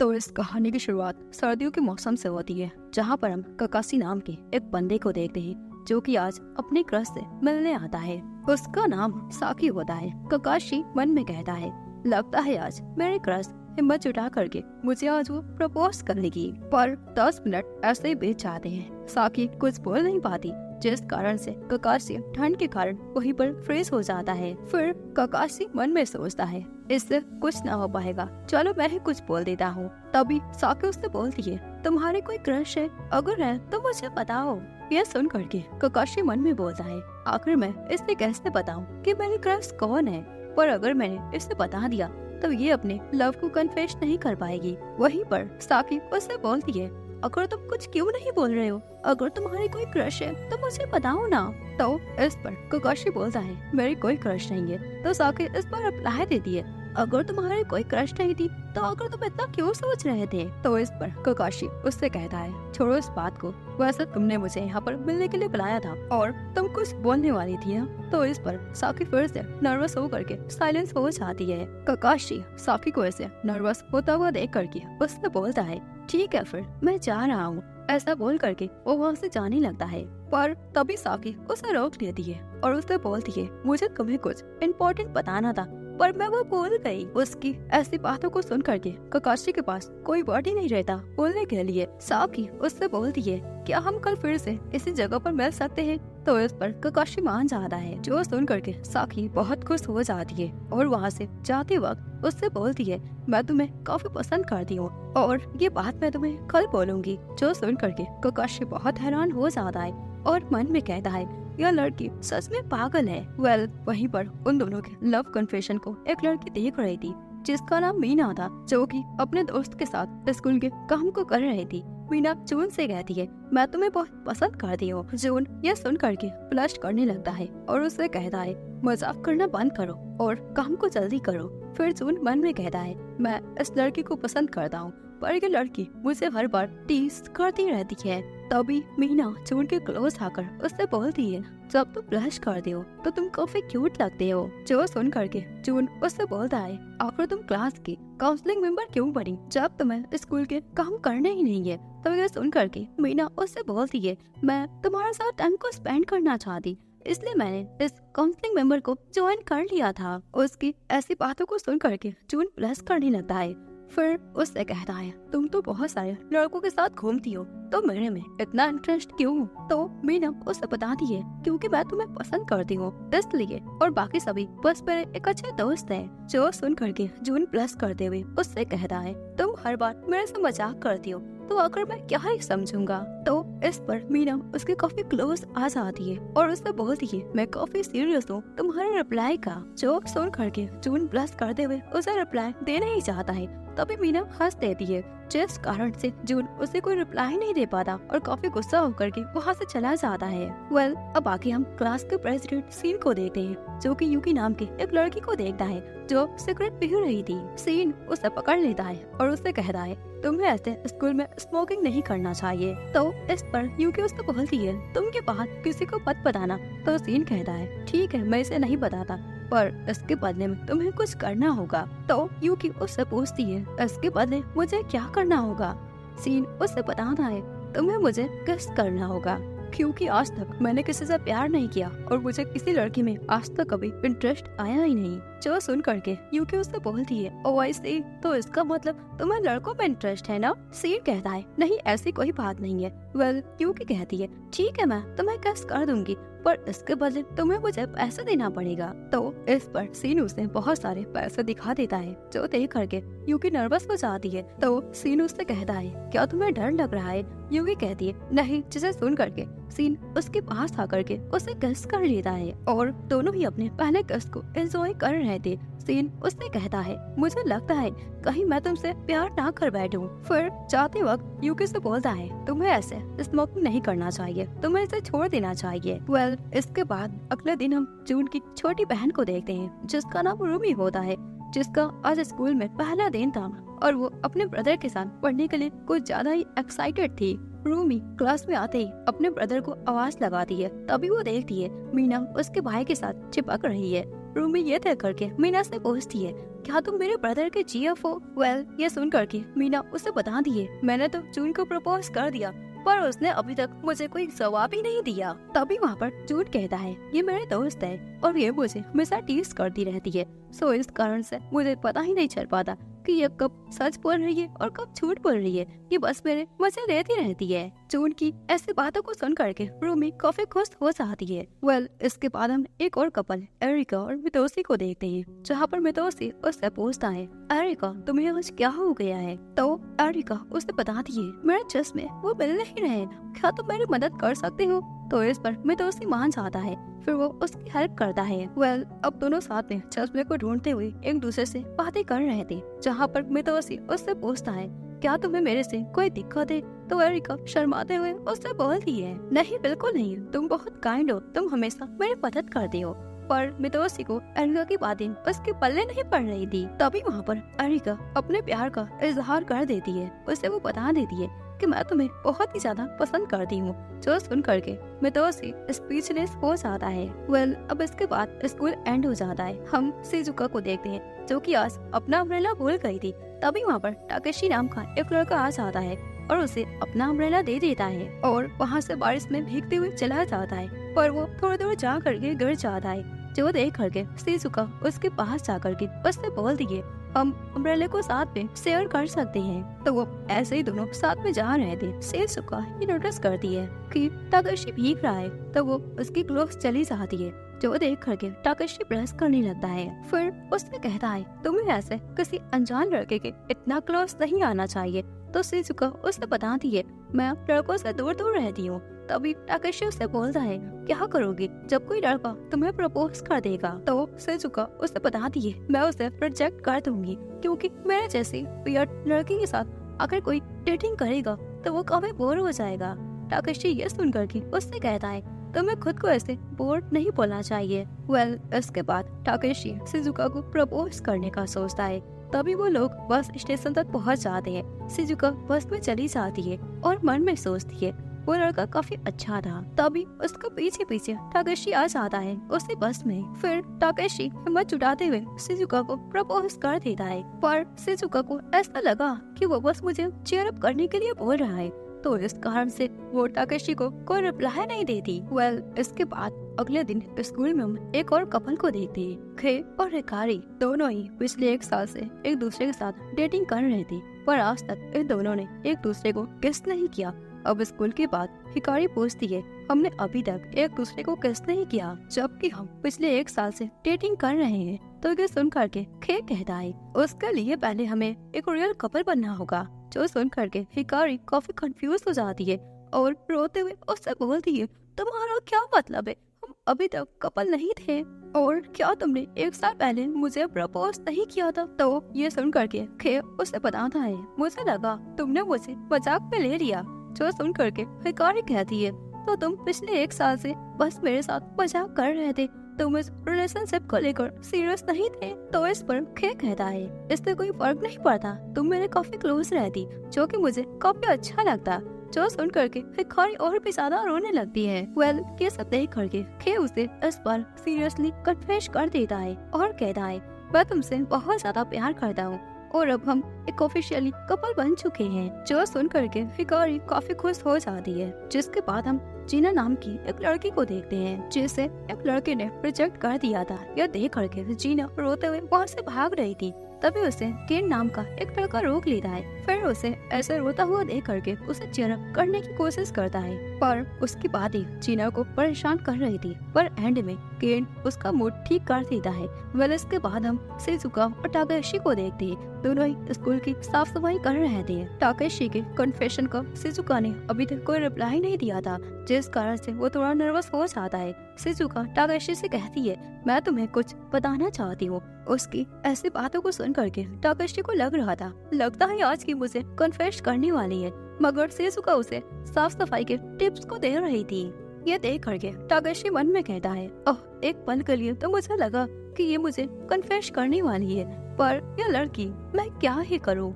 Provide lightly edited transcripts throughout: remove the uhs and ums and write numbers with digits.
तो इस कहानी की शुरुआत सर्दियों के मौसम से होती है, जहाँ पर हम ककाशी नाम के एक बंदे को देखते हैं जो कि आज अपने क्रश से मिलने आता है। उसका नाम साकी होता है। ककाशी मन में कहता है, लगता है आज मेरे क्रश हिम्मत जुटा करके मुझे आज वो प्रपोज कर लेगी। पर 10 मिनट ऐसे ही बीत जाते हैं। साकी कुछ बोल नहीं पाती, जिस कारण से ककाशी ठंड के कारण वहीं पर फ्रीज हो जाता है। फिर ककाशी मन में सोचता है, इससे कुछ ना हो पाएगा, चलो मैं ही कुछ बोल देता हूँ। तभी साकी उससे बोलती है, तुम्हारे कोई क्रश है? अगर है तो मुझे बताओ। यह सुन करके ककाशी मन में बोलता है, आखिर मैं इसे कैसे बताऊं कि मेरी क्रश कौन है? पर अगर मैंने इसे बता दिया तो ये अपने लव को कन्फेस नहीं कर पाएगी। वहीं पर साकी उससे बोलती है, अगर तुम कुछ क्यों नहीं बोल रहे हो? अगर तुम्हारी कोई क्रश है तो मुझे बताओ ना। तो इस पर ककाशी बोलता है, मेरी कोई क्रश नहीं है। तो साकी इस पर रिप्लाई देती है, अगर तुम्हारी कोई क्रश नहीं थी तो अगर तुम इतना क्यों सोच रहे थे? तो इस पर ककाशी उससे कहता है, छोड़ो इस बात को, वैसे तुमने मुझे यहाँ पर मिलने के लिए बुलाया था और तुम कुछ बोलने वाली थी ना। तो इस पर साकी फिर से नर्वस हो करके साइलेंस हो जाती है। ककाशी साकी को ऐसे नर्वस होता हुआ देख करके उससे बोलता है, ठीक है फिर मैं जा रहा हूँ। ऐसा बोल करके वो वहाँ से जाने लगता है। पर तभी साकी उसे रोक लेती है और उससे बोलती है, मुझे तुम्हें कुछ इम्पोर्टेंट बताना था पर मैं वो भूल गई। उसकी ऐसी बातों को सुन करके ककाशी के पास कोई वर्ड ही नहीं रहता बोलने के लिए। साकी उससे बोलती है, क्या हम कल फिर से इसी जगह पर मिल सकते हैं? तो इस पर ककाशी मान जाता है, जो सुन करके साकी बहुत खुश हो जाती है और वहाँ से जाते वक्त उससे बोलती है, मैं तुम्हें काफी पसंद करती हूँ और ये बात मैं तुम्हें कल बोलूंगी। जो सुन करके ककाशी बहुत हैरान हो जाता है और मन में कहता है, यह लड़की सच में पागल है। वहीं पर उन दोनों के लव कन्फेशन को एक लड़की देख रही थी जिसका नाम मीना था, जो कि अपने दोस्त के साथ स्कूल के काम को कर रही थी। मीना जून से कहती है, मैं तुम्हें बहुत पसंद करती हूँ। जून यह सुन करके ब्लश करने लगता है और उससे कहता है, मजाक करना बंद करो और काम को जल्दी करो। फिर जून मन में कहता है, मैं इस लड़की को पसंद करता हूँ पर ये लड़की मुझे हर बार टीज करती रहती है। तभी मीना जून के क्लोज आकर उससे बोलती है, जब तुम ब्लश करते हो तो तुम काफी क्यूट लगते हो। जो सुन करके जून उससे बोलता है, आखिर तुम क्लास की काउंसलिंग मेंबर क्यों बनी जब तुम्हें स्कूल के काम करने ही नहीं है? तो ये सुन करके मीना उससे बोलती है, मैं तुम्हारे साथ टाइम को स्पेंड करना चाहती, इसलिए मैंने इस काउंसलिंग मेंबर को ज्वाइन कर लिया था। उसकी ऐसी बातों को सुन करके जून ब्लश करने लगता है। फिर उससे कहता है, तुम तो बहुत सारे लड़कों के साथ घूमती हो, तो मेरे में इतना इंटरेस्ट क्यों? तो मीना उसे बताती है, क्योंकि मैं तुम्हें पसंद करती हूँ इसलिए, और बाकी सभी बस मेरे एक अच्छे दोस्त हैं। जो सुन करके जून ब्लश करते हुए उससे कहता है, तुम हर बार मेरे से मजाक करती हो तो आखिर मैं क्या ही समझूंगा। तो इस पर मीना उसके काफी क्लोज आ जाती है और उससे बोलती है, मैं काफी सीरियस हूँ तुम्हारे रिप्लाई का। जो सुन करके जून ब्लश करते हुए उसे रिप्लाई देना ही चाहता है, तभी मीना हंस देती है, जिस कारण से जून उसे कोई रिप्लाई नहीं दे पाता और काफी गुस्सा होकर के वहाँ से चला जाता है। अब आगे हम क्लास के प्रेसिडेंट सीन को देखते हैं, जो कि यूकी नाम की एक लड़की को देखता है जो सिगरेट पी रही थी। सीन उसे पकड़ लेता है और उससे कहता है, तुम्हें ऐसे स्कूल में स्मोकिंग नहीं करना चाहिए। तो इस पर यूकी उससे बोलती है, तुम के बात किसी को मत बताना। तो सीन कहता है, ठीक है मैं इसे नहीं बताता, पर इसके बदले में तुम्हें कुछ करना होगा। तो यूकी उससे पूछती है, इसके बदले मुझे क्या करना होगा? सीन उससे बताता है, तुम्हें मुझे किस करना होगा, क्योंकि आज तक मैंने किसी से प्यार नहीं किया और मुझे किसी लड़की में आज तक कभी इंटरेस्ट आया ही नहीं। जो सुन करके यूकी उससे बोलती है, ओ आई सी, तो इसका मतलब तुम्हें लड़कों में इंटरेस्ट है ना? सीन कहता है, नहीं ऐसी कोई बात नहीं है। यूकी कहती है, ठीक है मैं तुम्हें किस कर दूंगी, पर इसके बदले तुम्हें मुझे पैसे देना पड़ेगा। तो इस पर सीन उसे बहुत सारे पैसे दिखा देता है, जो देख करके यूकी नर्वस हो जाती है। तो सीन उससे कहता है, क्या तुम्हें डर लग रहा है? यूकी कहती है, नहीं। जिसे सुन करके सीन उसके पास आकर के उसे किस कर लेता है और दोनों ही अपने पहले किस को एंजॉय कर रहे थे। सीन उससे कहता है, मुझे लगता है कहीं मैं तुमसे प्यार ना कर बैठूं। फिर जाते वक्त यूकी से बोलता है, तुम्हें ऐसे स्मोकिंग नहीं करना चाहिए, तुम्हें इसे छोड़ देना चाहिए। इसके बाद अगले दिन हम जून की छोटी बहन को देखते हैं, जिसका नाम रूमी होता है, जिसका आज स्कूल में पहला दिन था और वो अपने ब्रदर के साथ पढ़ने के लिए कुछ ज्यादा ही एक्साइटेड थी। रूमी क्लास में आते ही अपने ब्रदर को आवाज लगाती है, तभी वो देखती है मीना उसके भाई के साथ चिपक रही है। रूमी ये तय करके मीना से पूछती है, क्या तुम मेरे ब्रदर के जीएफ हो? ये सुन करके मीना उसे बता दिए, मैंने तो जून को प्रपोज कर दिया पर उसने अभी तक मुझे कोई जवाब ही नहीं दिया। तभी वहाँ पर जून कहता है, ये मेरे दोस्त है और ये मुझे हमेशा टीज करती रहती है, सो इस कारण से मुझे पता ही नहीं चल पाता कि ये कब सच बोल रही है और कब झूठ बोल रही है, ये बस मेरे मजे लेती रहती है। जून की ऐसी बातों को सुन करके रूमी काफी खुश हो जाती है। इसके बाद हम एक और कपल एरिका और मितोसी को देखते हैं, जहाँ पर मितोसी उससे पूछता है, एरिका तुम्हें आज क्या हो गया है? तो एरिका उसे बताती है, मेरे चश्मे वो मिल नहीं रहे, क्या तुम मेरी मदद कर सकते हो? तो इस पर मितोसी मान जाता है, फिर वो उसकी हेल्प करता है। अब दोनों साथ में चश्मे को ढूंढते हुए एक दूसरे से बातें कर रहे थे, जहाँ पर मितोसी उससे पूछता है, क्या तुम्हें मेरे से कोई दिक्कत है? तो एरिका शर्माते हुए उससे बोलती है, नहीं बिल्कुल नहीं, तुम बहुत काइंड हो, तुम हमेशा मेरी मदद करती हो। पर मितोसी को एरिका की बातें उसके पल्ले नहीं पड़ रही थी। तभी वहाँ पर एरिका अपने प्यार का इजहार कर देती है, उसे वो बता देती है कि मैं तुम्हें बहुत ही ज्यादा पसंद करती हूँ। जो सुन करके मितोसी स्पीचलेस हो जाता है। अब इसके बाद स्कूल एंड हो जाता है। हम शिजुका को देखते हैं, जो कि आज अपना अम्ब्रेला भूल गई थी। तभी वहाँ पर टाकेशी नाम का एक लड़का आ जाता है और उसे अपना अम्ब्रेला दे देता है और वहाँ से बारिश में भीगते हुए चला जाता है, पर वो थोड़ी दूर जा करके गिर जाता है। जो देख करके शिजुका उसके पास जा करके उससे बोलती है, हम अम्ब्रेला को साथ में शेयर कर सकते हैं। तो वो ऐसे ही दोनों साथ में जा रहे थे। शिजुका ये नोटिस करती है कि टाकेशी भीग रहा है, तो वो उसकी क्लोज चली जाती है। जो देख करके टाकेशी ब्रश करने लगता है, फिर उसने कहता है, तुम्हें ऐसे किसी अनजान लड़के के इतना क्लोज नहीं आना चाहिए। तो शिजुका उसे बताती है, मैं लड़कों से दूर दूर रहती हूँ। तभी टाकेशी उससे बोलता है, क्या करोगी जब कोई लड़का तुम्हें प्रपोज कर देगा? तो शिजुका उसे बताती है, मैं उसे रिजेक्ट कर दूंगी, क्योंकि मेरे जैसी वियर्ड लड़की के साथ अगर कोई डेटिंग करेगा तो वो काफी बोर हो जाएगा। टाकेशी ये सुन करके उससे कहता है, तुम्हें खुद को ऐसे बोर नहीं बोलना चाहिए। इसके बाद टाकेशी शिजुका को प्रपोज करने का सोचता है। तभी वो लोग बस स्टेशन तक पहुंच जाते हैं। शिजुका बस में चली जाती है और मन में सोचती है, वो लड़का काफी अच्छा था। तभी उसका पीछे पीछे टाकेशी आ जाता है उसी बस में। फिर टाकेशी हिम्मत जुटाते हुए शिजुका को प्रपोज कर देता है, पर शिजुका को ऐसा लगा कि वो बस मुझे चीयर अप करने के लिए बोल रहा है, तो इस कारण से वो टाकेशी को कोई रिप्लाई नहीं देती। इसके बाद अगले दिन स्कूल में हम एक और कपल को देखते हैं। खे और हिकारी दोनों ही पिछले 1 साल से एक दूसरे के साथ डेटिंग कर रहे थे, पर आज तक इन दोनों ने एक दूसरे को किस नहीं किया। अब स्कूल के बाद हिकारी पूछती है, हमने अभी तक एक दूसरे को किस नहीं किया, जबकि हम पिछले 1 साल से डेटिंग कर रहे हैं। तो ये सुन करके खे कहता है, उसके लिए पहले हमें एक रियल कपल बनना होगा। जो सुन करके हिकारी काफी कंफ्यूज हो जाती है और रोते हुए उससे बोलती है, तुम्हारा क्या मतलब है, हम अभी तक कपल नहीं थे और क्या तुमने 1 साल पहले मुझे प्रपोज नहीं किया था? तो ये सुन करके खे उसे बताता है, मुझे लगा तुमने मुझे मजाक में ले लिया। जो सुन करके हिकारी कहती है, तो तुम पिछले 1 साल से बस मेरे साथ मजाक कर रहे थे, तुम इस रिलेशनशिप को लेकर सीरियस नहीं थे। तो इस पर खे कहता है, इससे कोई फर्क नहीं पड़ता, तुम मेरे काफी क्लोज रहती, जो कि मुझे काफी अच्छा लगता। जो सुन करके हिकारी और भी ज्यादा रोने लगती है। ये सब देख करके खे उसे इस बार सीरियसली कन्फेस कर देता है और कहता है, मैं तुमसे बहुत ज्यादा प्यार करता हूँ और अब हम एक ऑफिशियली कपल बन चुके हैं। जो सुन करके हिकारी काफी खुश हो जाती है। जिसके बाद हम जीना नाम की एक लड़की को देखते हैं, जिसे एक लड़के ने रिजेक्ट कर दिया था। यह देख करके जीना रोते हुए वहाँ से भाग रही थी। तभी उसे केन नाम का एक लड़का रोक लेता है, फिर उसे ऐसे रोता हुआ देख करके उसे चीयर अप करने की कोशिश करता है, पर उसकी बातें जीना को परेशान कर रही थी। पर एंड में केन उसका मूड ठीक कर देता है। इसके बाद हम शिजुका और टाकेशी को देखते हैं, दोनों ही स्कूल की साफ सफाई कर रहे थे। टाकेशी के कन्फेशन का शिजुका ने अभी तक कोई रिप्लाई नहीं दिया था, जिस कारण से वो थोड़ा नर्वस हो जाता है। शिजुका टाकेशी से कहती है, मैं तुम्हें कुछ बताना चाहती हूँ। उसकी ऐसी बातों को सुन करके टाकेशी को लगता है आज की मुझे कन्फेस करने वाली है, मगर शिजुका उसे साफ सफाई के टिप्स को दे रही थी। ये देख करके टाकेशी मन में कहता है, ओह, एक पल के लिए तो मुझे लगा कि ये मुझे कन्फेस करने वाली है, पर यह लड़की, मैं क्या ही करूं।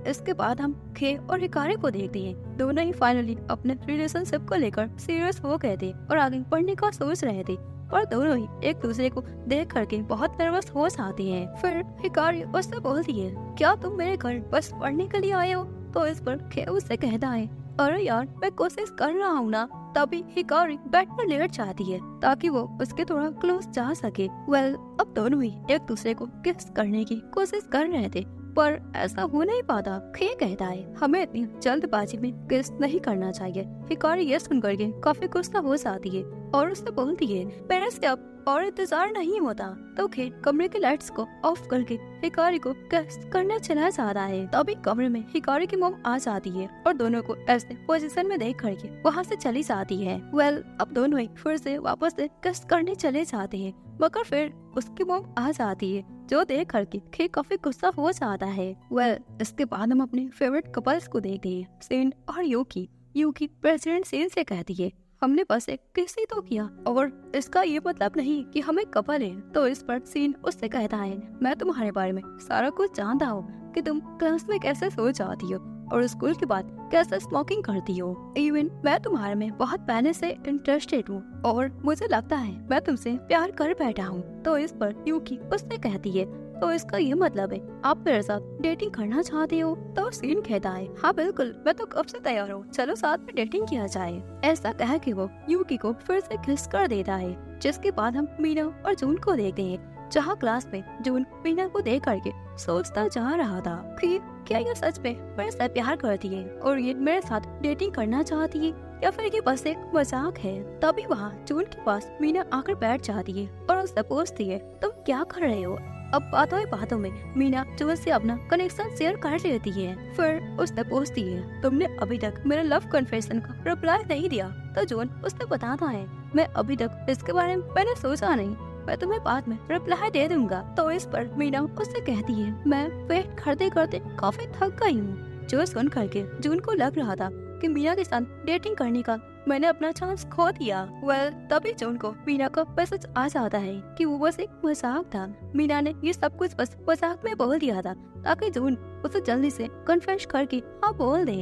इसके बाद हम खे और हिकारी को देखते हैं। दोनों ही फाइनली अपने रिलेशनशिप को लेकर सीरियस हो गए थे और आगे बढ़ने का सोच रहे थे। पर दोनों ही एक दूसरे को देख करके बहुत नर्वस हो जाती हैं। फिर हिकारी उससे बोलती है, क्या तुम मेरे घर बस पढ़ने के लिए आए हो? तो इस पर खे उससे कहता है, अरे यार मैं कोशिश कर रहा हूँ ना। तभी हिकारी बेड पर लेट जाती है ताकि वो उसके थोड़ा क्लोज जा सके। अब दोनों ही एक दूसरे को किस करने की कोशिश कर रहे थे, पर ऐसा हो नहीं पाता। खे कहता है, हमें इतनी जल्दबाजी में किस नहीं करना चाहिए। हिकारी ये सुनकर के काफी गुस्सा हो जाती है और उससे बोलती है, मेरे से अब और इंतजार नहीं होता। तो खे कमरे के लाइट्स को ऑफ करके हिकारी को किस करने चला जाता है। तभी कमरे में हिकारी की मॉम आ जाती है और दोनों को ऐसे पोजीशन में देख करके वहाँ से चली जाती है। अब दोनों ही फिर से वापस से किस करने चले जाते हैं, मगर फिर उसकी मॉम आ जाती है जो देख करके खे काफी गुस्सा हो जाता है। इसके बाद हम अपने फेवरेट कपल्स को देखते हैं, सेन और यूकी। यूकी प्रेसिडेंट सेन से कहती है, हमने बस एक किस ही तो किया और इसका ये मतलब नहीं कि हम एक कपल हैं। तो इस पर सीन उससे कहता है, मैं तुम्हारे बारे में सारा कुछ जानता हूँ कि तुम क्लास में कैसे सो जाती हो और स्कूल के बाद कैसे स्मोकिंग करती हो। इवन मैं तुम्हारे में बहुत पहले से इंटरेस्टेड हूँ और मुझे लगता है मैं तुमसे प्यार कर बैठा हूँ। तो इस पर यूकी उससे कहती है, तो इसका ये मतलब है आप मेरे साथ डेटिंग करना चाहते हो? तो सीन कहता है, हाँ बिल्कुल, मैं तो कब से तैयार हूँ, चलो साथ में डेटिंग किया जाए। ऐसा कह के वो यूकी को फिर से किस कर देता है। जिसके बाद हम मीना और जून को देखते हैं, जहाँ क्लास में जून मीना को देख करके सोचता जा रहा था कि क्या ये सच में मेरे से प्यार करती है और ये मेरे साथ डेटिंग करना चाहती है या फिर ये बस एक मजाक है। तभी वहाँ जून के पास मीना आकर बैठ जाती है और उससे पूछती है, तुम क्या कर रहे हो? अब बातों में मीना जून से अपना कनेक्शन शेयर कर लेती है। फिर उससे पूछती है, तुमने अभी तक मेरे लव कन्फेशन का रिप्लाई नहीं दिया। तो जून उससे बताता है, मैं अभी तक इसके बारे में मैंने सोचा नहीं, मैं तुम्हें बाद में रिप्लाई दे दूंगा। तो इस पर मीना उससे कहती है, मैं वेट करते करते काफी थक गई हूँ। जो सुन करके जून को लग रहा था कि मीना के साथ डेटिंग करने का मैंने अपना चांस खो दिया। तभी जून को मीना का मैसेज आ जाता है कि वो बस एक मजाक था। मीना ने ये सब कुछ बस मजाक में बोल दिया था ताकि जून उसे जल्दी से कन्फेस करके हाँ बोल दे।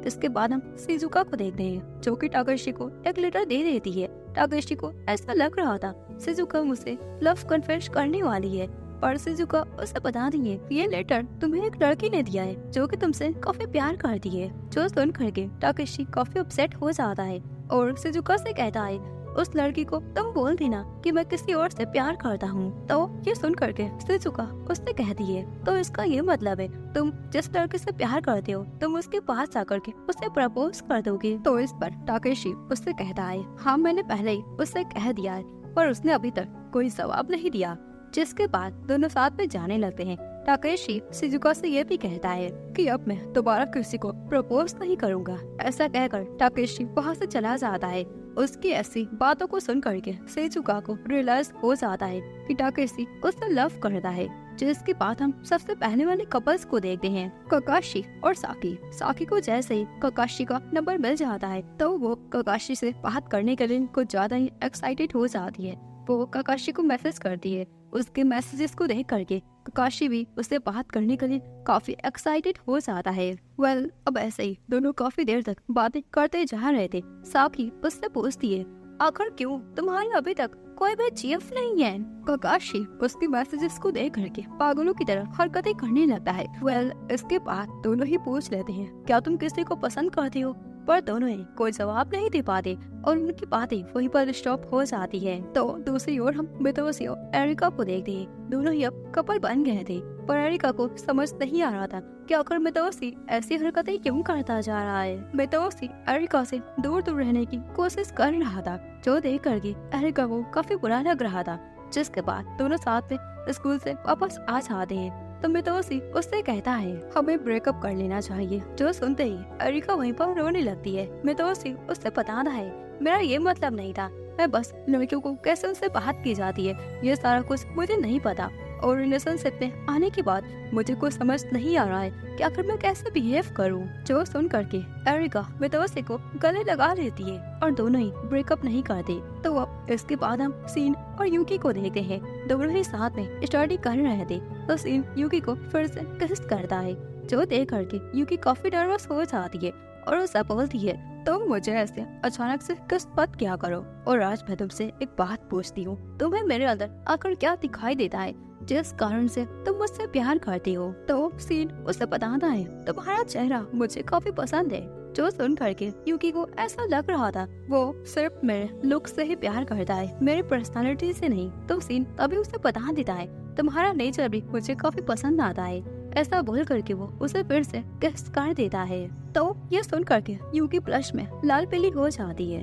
इसके बाद हम शिजुका को देखते हैं जो कि टाकेशी को एक लेटर दे देती है। टाकेशी को ऐसा लग रहा था शिजुका मुझसे लव कन्फेस करने वाली है, पर शिजुका उसे बता दी है ये लेटर तुम्हें एक लड़की ने दिया है जो कि तुमसे काफी प्यार करती है। जो सुन करके टाकेशी काफी अपसेट हो जाता है और शिजुका से कहता है, उस लड़की को तुम बोल देना कि मैं किसी और से प्यार करता हूँ। तो ये सुन करके शिजुका उससे कहती है, तो इसका ये मतलब है तुम जिस लड़के से प्यार करते हो तुम उसके पास जाकर के उसे प्रपोज कर दोगे। तो इस पर टाकेशी उससे कहता है, हाँ मैंने पहले ही उससे कह दिया है, पर उसने अभी तक कोई जवाब नहीं दिया। जिसके बाद दोनों साथ में जाने लगते हैं। टाकेशी शिजुका से ये भी कहता है कि अब मैं दोबारा किसी को प्रपोज नहीं करूंगा। ऐसा कहकर टाकेशी वहाँ से चला जाता है। उसकी ऐसी बातों को सुन करके शिजुका को रियलाइज हो जाता है कि टाकेशी उससे लव करता है। जिसके बाद हम सबसे पहले वाले कपल्स को देखते हैं, ककाशी और साकी। साकी को जैसे ही ककाशी का नंबर मिल जाता है तो वो ककाशी से बात करने के लिए कुछ ज्यादा ही एक्साइटेड हो जाती है। वो ककाशी को मैसेज करती है। उसके मैसेजेस को देख करके ककाशी भी उससे बात करने के लिए काफी एक्साइटेड हो जाता है। अब ऐसे ही दोनों काफी देर तक बातें करते जा रहे थे। साकी उससे पूछती है, आखिर क्यों तुम्हारे अभी तक कोई भी जीएफ नहीं है? ककाशी उसके मैसेजेस को देख करके पागलों की तरह हरकतें करने लगता है। इसके बाद दोनों ही पूछ लेते हैं, क्या तुम किसी को पसंद करती हो? पर दोनों ही कोई जवाब नहीं दे पाते और उनकी बातें वहीं पर स्टॉप हो जाती है। तो दूसरी ओर हम मितोसी और एरिका को देखते हैं। दोनों ही अब कपल बन गए थे, पर एरिका को समझ नहीं आ रहा था कि आखिर मितोसी ऐसी हरकतें क्यों करता जा रहा है। मितोसी एरिका से दूर दूर रहने की कोशिश कर रहा था, जो देख करके एरिका को काफी बुरा लग रहा था। जिसके बाद दोनों साथ में स्कूल से वापस आ जाते हैं। तो मितोसी उससे कहता है, हमें ब्रेकअप कर लेना चाहिए। जो सुनते ही एरिका वहीं पर रोने लगती है। मितोसी उससे बताता है, मेरा ये मतलब नहीं था, मैं बस लड़कियों को कैसे उनसे बात की जाती है ये सारा कुछ मुझे नहीं पता, और रिलेशनशिप में आने के बाद मुझे कुछ समझ नहीं आ रहा है कि आखिर मैं कैसे बिहेव करूं। जो सुन करके एरिका मितोसी को गले लगा लेती है और दोनों ही ब्रेकअप नहीं करते। तो अब इसके बाद हम सीन और यूकी को देखते हैं। दोनों ही साथ में स्टडी कर रहे थे। तो सीन यूकी को फिर से किस करता है, जो देख करके यूकी काफी नर्वस हो जाती है और उससे बोलती है, तुम मुझे ऐसे अचानक से किस पद क्या करो, और आज मैं तुमसे एक बात पूछती हूँ, तुम्हें मेरे अंदर आकर क्या दिखाई देता है जिस कारण से तुम मुझसे प्यार करती हो? तो सीन उसे बताता है, तुम्हारा चेहरा मुझे काफी पसंद है। जो सुन करके यूकी को ऐसा लग रहा था वो सिर्फ मेरे लुक से ही प्यार करता है, मेरी पर्सनालिटी से नहीं। तो सीन तभी उसे बता देता है, तुम्हारा नेचर भी मुझे काफी पसंद आता है। ऐसा बोल करके वो उसे फिर से किस कर देता है। तो ये सुन करके यूकी ब्लश में लाल पीली हो जाती है।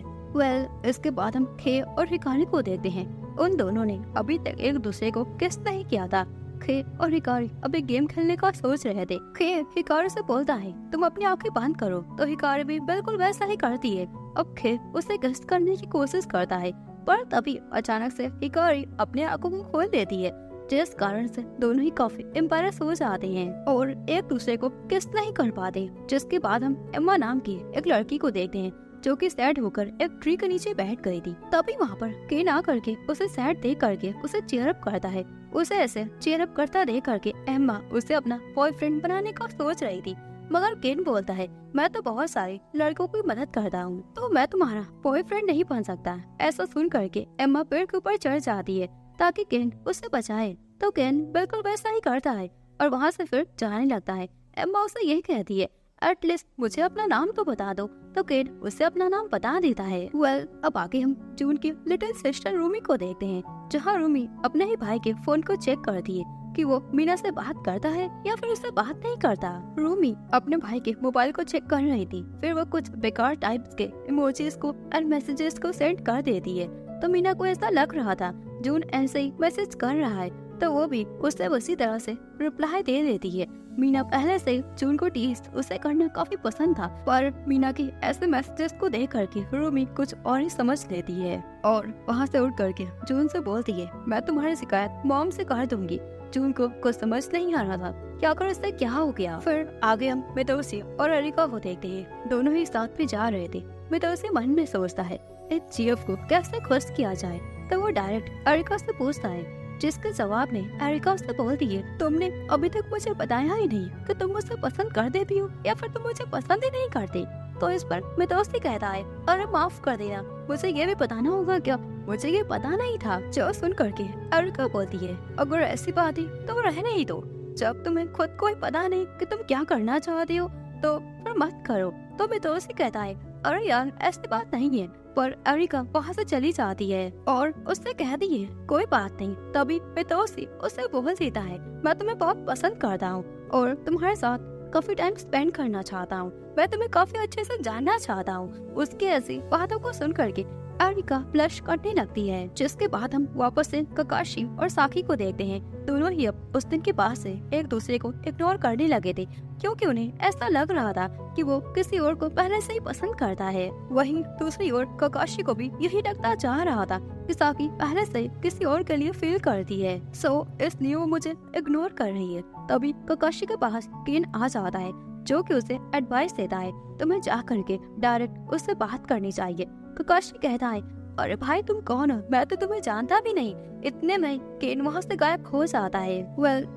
इसके बाद हम खे और हिकारी को देखते हैं। उन दोनों ने अभी तक एक दूसरे को किस नहीं किया था। खे और हिकारी अभी गेम खेलने का सोच रहे थे। खे हिकारी से बोलता है, तुम अपनी आंखें बंद करो, तो हिकारी भी बिल्कुल वैसा ही करती है। अब खे उसे किस करने की कोशिश करता है, पर तभी अचानक से हिकारी अपने आंखों को खोल देती है, जिस कारण से दोनों ही काफी एम्बैरेस हो जाते हैं और एक दूसरे को किस नहीं कर पाते। जिसके बाद हम एम्मा नाम की एक लड़की को देखते हैं जो कि सैड होकर एक ट्री के नीचे बैठ गई थी। तभी वहाँ पर केन आ करके उसे सैड देख करके उसे चीयर अप करता है। उसे ऐसे चीयर अप करता देख करके एम्मा उसे अपना बॉयफ्रेंड बनाने का सोच रही थी, मगर केन बोलता है, मैं तो बहुत सारे लड़कों की मदद करता हूँ, तो मैं तुम्हारा बॉयफ्रेंड नहीं बन सकता। ऐसा सुन करके एम्मा पेड़ के ऊपर चढ़ जाती है ताकि केन उसे बचाए। तो केन बिल्कुल वैसा ही करता है और वहाँ से फिर जाने लगता है। एम्मा उसे यही कहती है, एटलीस्ट मुझे अपना नाम तो बता दो। तो केन उसे अपना नाम बता देता है। अब आगे हम जून की लिटिल सिस्टर रूमी को देखते हैं, जहाँ रूमी अपने ही भाई के फोन को चेक करती है कि वो मीना से बात करता है या फिर उससे बात नहीं करता। रूमी अपने भाई के मोबाइल को चेक कर रही थी, फिर वो कुछ बेकार टाइप्स के इमोजीज को और मैसेजेस को सेंड कर देती है। तो मीना को ऐसा लग रहा था जून ऐसे ही मैसेज कर रहा है, तो वो भी उससे उसी तरह से रिप्लाई दे देती है। मीना पहले से जून को टीज उसे करना काफी पसंद था, पर मीना की ऐसे मैसेजेस को देख करके रूमी कुछ और ही समझ लेती है और वहाँ से उठ करके जून से बोलती है, मैं तुम्हारी शिकायत मॉम से कर दूंगी। जून को कुछ समझ नहीं आ रहा था क्या कर इससे क्या हो गया। फिर आगे हम मितोसी और एरिका को देखते हैं, दोनों ही साथ में जा रहे थे। मितोसी मन में सोचता है इस जीएफ को कैसे खुश किया जाए, तो वो डायरेक्ट एरिका से पूछता है, जिसके जवाब में एरिका उससे बोलती है, तुमने अभी तक मुझे बताया ही नहीं कि तुम मुझे पसंद कर देती हो या फिर तुम मुझे पसंद ही नहीं करते। तो इस पर मितोसी कहता है, अरे माफ कर देना, मुझे ये भी बताना होगा क्या, मुझे ये पता नहीं था। जो सुन करके एरिका बोलती है, अगर ऐसी बात है तो रहने ही दो, जब तुम्हें खुद को ही पता नहीं कि तुम क्या करना चाहते हो तो फिर मत करो। तो मितोसी कहता है, अरे यार ऐसी बात नहीं है, पर एरिका वहाँ से चली जाती है और उससे कहती है, कोई बात नहीं। तभी मितोसी उससे बोल देता है, मैं तुम्हें बहुत पसंद करता हूँ और तुम्हारे साथ काफी टाइम स्पेंड करना चाहता हूँ, मैं तुम्हें काफी अच्छे से जानना चाहता हूँ। उसकी ऐसी बातों को सुन करके एरिका ब्लश करने लगती है। जिसके बाद हम वापस से ककाशी और साकी को देखते हैं। दोनों ही अब उस दिन के बाद से एक दूसरे को इग्नोर करने लगे थे, क्योंकि उन्हें ऐसा लग रहा था कि वो किसी और को पहले से ही पसंद करता है। वहीं दूसरी ओर ककाशी को भी यही लगता जा रहा था कि साकी पहले से किसी और के लिए फील करती है, सो इसलिए वो मुझे इग्नोर कर रही है। तभी ककाशी के पास केन आ जाता है, जो कि उसे एडवाइस देता है, तुम्हें जा करके डायरेक्ट उससे बात करनी चाहिए। ककाशी कहता है, अरे भाई तुम कौन हो, मैं तो तुम्हें जानता भी नहीं। इतने में केन वहाँ से गायब हो जाता है।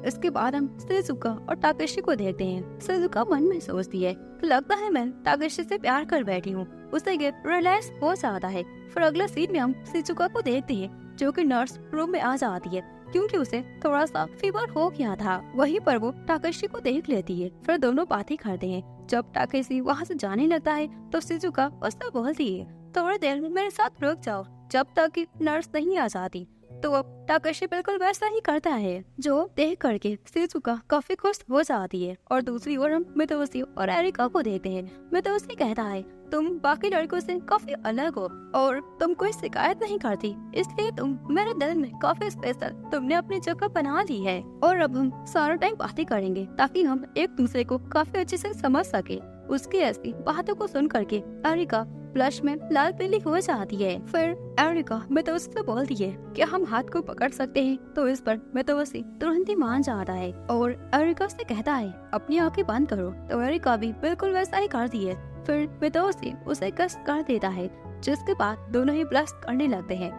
इसके बाद हम शिजुका और टाकेशी को देखते हैं। शिजुका मन में सोचती है, लगता है मैं टाकेशी से प्यार कर बैठी हूँ। उसे ये रियलाइज हो जाता है। फिर अगले सीन में हम शिजुका को देखते हैं, जो कि नर्स रूम में आ जाती है, क्योंकि उसे थोड़ा सा फीवर हो गया था। वहीं पर वो टाकेशी को देख लेती है, फिर दोनों बातें करते हैं। जब टाकेशी वहाँ से जाने लगता है तो शिजुका उससे बोलती है, थोड़ी देर में मेरे साथ रुक जाओ जब तक कि नर्स नहीं आ जाती। तो अब टाकेशी बिल्कुल वैसा ही करता है, जो देख करके शिजुका काफी खुश हो जाती है। और दूसरी ओर हम मितोसी और एरिका को देखते हैं। मितोसी कहता है, तुम बाकी लड़कों से काफी अलग हो और तुम कोई शिकायत नहीं करती, इसलिए तुम मेरे दिल में काफी स्पेशल तुमने अपनी जगह बना ली है। और अब हम सारा टाइम बातें करेंगे ताकि हम एक दूसरे को काफी अच्छे से समझ सके। उसकी ऐसी बातों को सुन करके एरिका ब्लश में लाल पीली हो जाती है। फिर एरिका मितोसी से बोलती है कि हम हाथ को पकड़ सकते हैं, तो इस पर मितोसी तुरंत ही मान जाता है और एरिका से कहता है, अपनी आंखें बंद करो। तो एरिका भी बिल्कुल वैसा ही करती है। फिर मितोसी उसे किस कर देता है, जिसके बाद दोनों ही ब्लश करने लगते हैं।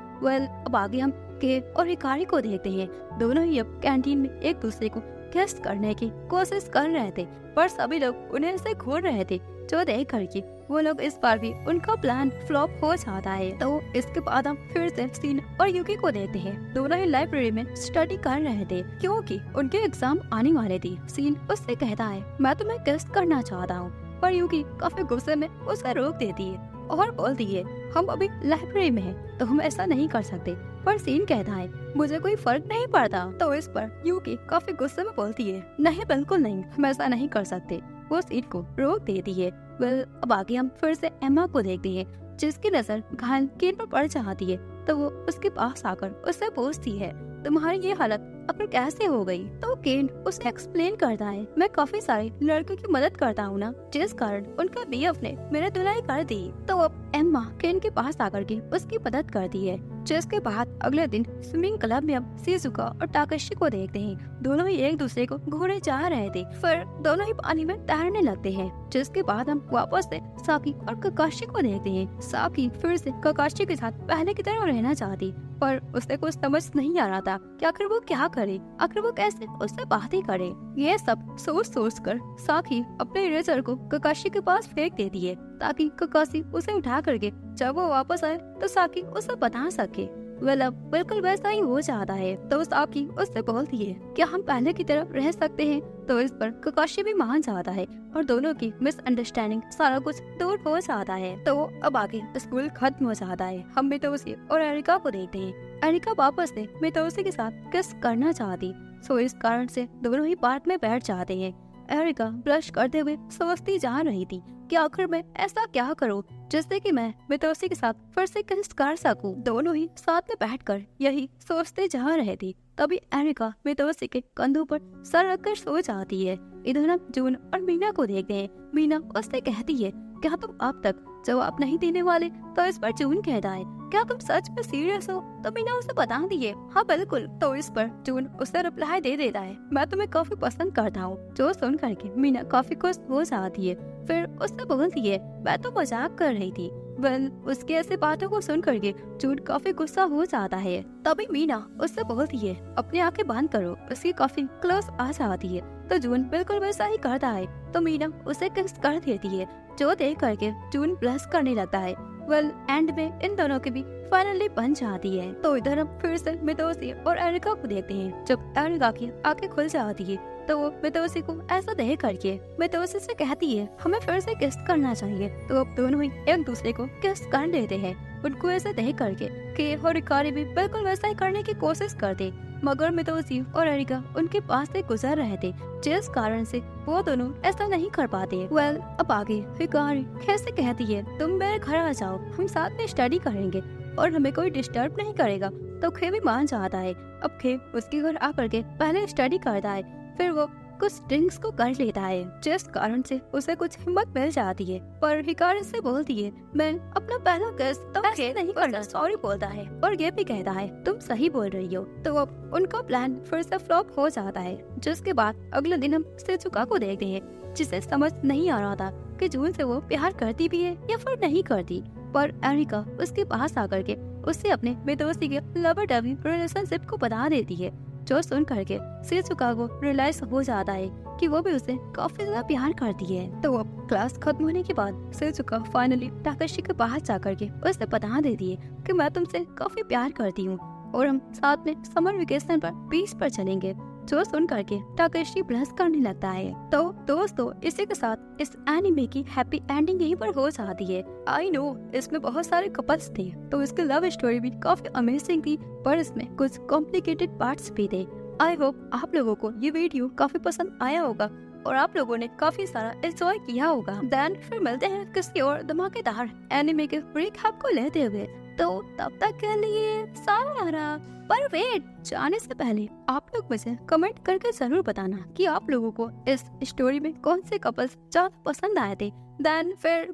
अब आगे हम के और हिकारी को देखते हैं। दोनों ही अब कैंटीन में एक दूसरे को किस करने की कोशिश कर रहे थे, पर सभी लोग उन्हें ऐसे घूर रहे थे, जो देख करके वो लोग इस बार भी उनका प्लान फ्लॉप हो जाता है। तो इसके बाद हम फिर से सीन और यूकी को देखते हैं। दोनों ही लाइब्रेरी में स्टडी कर रहे थे क्योंकि उनके एग्जाम आने वाले थे। सीन उससे कहता है, मैं तुम्हें किस करना चाहता हूँ, पर यूकी काफी गुस्से में उसे रोक देती है और बोलती है, हम अभी लाइब्रेरी में हैं, तो हम ऐसा नहीं कर सकते। पर सीन कहता है, मुझे कोई फर्क नहीं पड़ता। तो इस पर यूकी काफी गुस्से में बोलती है, नहीं बिल्कुल नहीं, हम ऐसा नहीं कर सकते। वो सीन को रोक देती है। वेल, अब आगे हम फिर से एम्मा को देखते हैं, जिसकी नजर घायल केन पर पड़ जाती है। तो वो उसके पास आकर उससे पूछती है, तुम्हारी ये हालत आखिर कैसे हो गई? तो केन उसे एक्सप्लेन करता है, मैं काफी सारे लड़कों की मदद करता हूँ ना, जिस कारण उनका बीएफ ने मेरे धुलाई कर दी। तो अब एम्मा केन के पास आकर के उसकी मदद करती है। जिसके बाद अगले दिन स्विमिंग क्लब में हम शिजुका और ताकेशी को देखते हैं। दोनों ही एक दूसरे को घूरे जा रहे थे, फिर दोनों ही पानी में तैरने लगते हैं। जिसके बाद हम वापस से साकी और ककाशी को देखते हैं। साकी फिर से ककाशी के साथ पहले की तरह रहना चाहती, पर उसे कुछ समझ नहीं आ रहा था कि आखिर वो क्या करे, आखिर वो कैसे उससे बातें करे। ये सब सोच कर साकी अपने इरेजर को ककाशी के पास फेंक देती है, ताकि ककाशी उसे उठा करके जब वो वापस आए तो साकी उसे बता सके। वेल, अब बिल्कुल वैसा ही हो जाता है। तो साकी उससे बोलती है, क्या हम पहले की तरह रह सकते हैं? तो इस पर ककाशी भी मान जाता है और दोनों की मिसअंडरस्टैंडिंग सारा कुछ दूर हो जाता है। तो अब आगे स्कूल खत्म हो जाता है। हम मितोसी और एरिका को देखते हैं। एरिका वापस से मितोसी के साथ किस करना चाहती, सो इस कारण से दोनों ही पार्क में बैठ जाते हैं। एरिका ब्लश करते हुए सोचती जा रही थी कि आखिर मैं ऐसा क्या करूं जिससे कि मैं मितोसी के साथ फिर से किस कर सकूं। दोनों ही साथ में बैठकर यही सोचते जा रहे थे। तभी एरिका मितोसी के कंधों पर सर रखकर सो जाती है। इधर हम जून और मीना को देखते हैं। मीना उससे कहती है, क्या तुम अब तक जवाब नहीं देने वाले? तो इस पर जून कहता है, क्या तुम सच में सीरियस हो? तो मीना उसे बता दिए, हाँ बिल्कुल। तो इस पर जून उसे रिप्लाई दे देता है, मैं तुम्हें काफी पसंद करता हूँ। जो सुन करके मीना काफी खुश हो जाती है। फिर उससे बोलती है, मैं तो मजाक कर रही थी। वेल, उसके ऐसे बातों को सुन करके जून काफी गुस्सा हो जाता है। तभी मीना उससे बोलती है, अपनी आंखें बंद करो। उसकी काफी क्लोज आ जाती है। तो जून बिल्कुल वैसा ही करता है। तो मीना उसे किस कर देती है, जो देख करके जून ब्लश करने लगता है। वेल, एंड में इन दोनों की भी फाइनली बन जाती है। तो इधर हम फिर से मितोसी और एरिका को देखते हैं। जब एरिका की आंखें खुल जाती है तो वो मितोसी को ऐसा देख करके मितोसी से कहती है, हमें फिर से किस करना चाहिए। तो अब दोनों ही एक दूसरे को किस कर लेते हैं। उनको ऐसा देख करके कि हिकारी भी बिल्कुल वैसा ही करने की कोशिश करते, मगर मितोसी और एरिका उनके पास से गुजर रहे थे, जिस कारण से वो दोनों ऐसा नहीं कर पाते। वेल, अब आगे हिकारी कैसे कहती है, तुम मेरे घर आ जाओ, हम साथ में स्टडी करेंगे और हमें कोई डिस्टर्ब नहीं करेगा। तो खे भी मान जाता है। अब खे उसके घर आकर के पहले स्टडी करता है, फिर वो कुछ ड्रिंक्स को कर लेता है, जिस कारण से उसे कुछ हिम्मत मिल जाती है। पर हिकारी से बोलती है, मैं अपना पहला किस तो ऐसे नहीं करना, सॉरी बोलता है और ये भी कहता है, तुम सही बोल रही हो। तो अब उनका प्लान फिर से फ्लॉप हो जाता है। जिसके बाद अगले दिन हम शिजुका को देखते हैं, जिसे समझ नहीं आ रहा था कि जून से वो प्यार करती भी है या फिर नहीं करती। पर एरिका उसके पास आकर के उससे अपने मितोसी के लवर डबी रिलेशनशिप को बता देती है, जो सुन करके शिजुका को रियलाइज हो जाता है कि वो भी उसे काफी ज्यादा प्यार करती है। तो अब क्लास खत्म होने के बाद शिजुका फाइनली ताकेशी के पास जाकर के उसे बता देती है कि मैं तुमसे काफी प्यार करती हूँ और हम साथ में समर वेकेशन पर बीच पर चलेंगे। जो सुन करके ताकेशी ब्लश करने लगता है। तो दोस्तों, इसी के साथ इस एनिमे की हैप्पी एंडिंग यहीं पर हो जाती है। आई नो इसमें बहुत सारे कपल्स थे, तो इसकी लव स्टोरी भी काफी अमेजिंग थी, पर इसमें कुछ कॉम्प्लिकेटेड पार्ट्स भी थे। आई होप आप लोगों को ये वीडियो काफी पसंद आया होगा और आप लोगों ने काफी सारा एंजॉय किया होगा। देन फिर मिलते हैं किसी और धमाकेदार एनिमे के रिकैप को लेते हुए। तो तब तक के लिए सारा। पर वेट, जाने से पहले आप लोग मुझे कमेंट करके जरूर बताना कि आप लोगों को इस स्टोरी में कौन से कपल्स ज्यादा पसंद आए थे। देन फिर